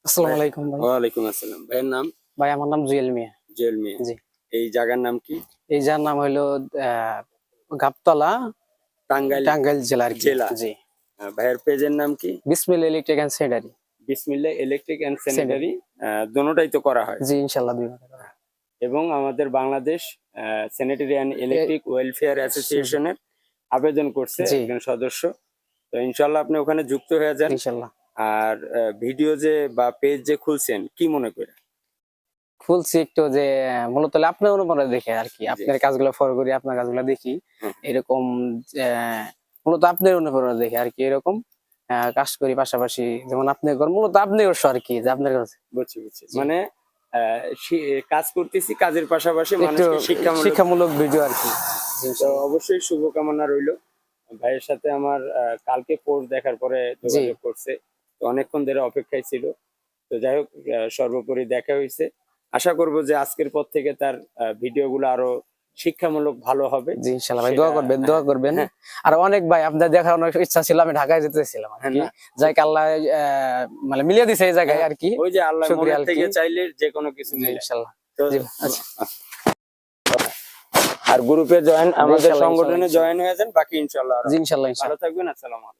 আসসালামু আলাইকুম ভাই। ওয়ালাইকুম আসসালাম। ভাইয়ের নাম? ভাই আমার নাম জুয়েল মিয়া। জুয়েল মিয়া। জি। এই জায়গার নাম কি? এই যার নাম হইলো গাবতলা, টাঙ্গাইল টাঙ্গাইল জেলা আরকি। জেলা। জি। ভাইয়ের পেজের নাম কি? Bismil electric and sanitary. Bismillah electric and sanitary. Sanitary. দোনোটাই তো করা হয়। জি ইনশাআল্লাহ ২ ভাবে করা। এবং আমাদের Bangladesh sanitary and a electric welfare অ্যাসোসিয়েশনের আবেদন করছে জি। একজন সদস্য। তো ইনশাআল্লাহ আপনি ওখানে যুক্ত হয়ে যান। ইনশাআল্লাহ। আর ভিডিও যে বা পেজ যে খুলছেন কি মনে করে? খুলছি একটু যে মূলত হলো আপনার অনুপ্রেরণা দেখে আরকি। জি। আপনার কাজগুলো ফলো করি, আপনার কাজগুলো দেখি। হুম। এরকম মূলত আপনার অনুপ্রেরণা দেখে আরকি এরকম কাজ করি পাশাপাশি যেমন আপনি করেন মূলত আপনি অবশ্য আরকি যে আপনার কাছে। বুঝছি। জি। মানে কাজ করতেছি, কাজের পাশাপাশি একটু মানুষকে শিক্ষামূলক। শিক্ষামূলক ভিডিও আরকি। জি তো ইনশাআল্লাহ। অবশ্যই শুভকামনা রইলো। ভাইয়ের সাথে আমার কালকে পোস্ট দেখার পরে জি। যোগাযোগ করছে। তো অনেকক্ষণ ধরে অপেক্ষায় ছিল। তো যাই হোক সর্বোপরি দেখা হইছে। আশা করব যে আজকের পর থেকে তার ভিডিওগুলো আরো শিক্ষামূলক ভালো হবে। জি ইনশাআল্লাহ ভাই সেটা দোয়া করবেন, হ্যাঁ, দোয়া করবেন। হ্যাঁ, আর অনেক ভাই আপনার দেখার অনেক ইচ্ছা ছিল, আমি ঢাকায় যেতেছিলাম হ্যাঁ, আরকি। না যাই আল্লাহ মানে মিলিয়ে দিছে এই জায়গায় হ্যাঁ, আরকি। ওই যে আল্লাহ শুকরিয়া মনের আরকি। থেকে চাইলে যেকোনো কিছু জি মিলে। ইনশাআল্লাহ। তো জি আচ্ছা। আর গ্রুপে জয়েন, জি আমাদের ইনশাআল্লাহ, সংগঠনে ইনশাআল্লাহ। জয়েন হয়ে যান, বাকি ইনশাআল্লাহ। জি ইনশাআল্লাহ, ভালো ইনশাআল্লাহ। থাকবেন। আসসালামু আলাইকুম।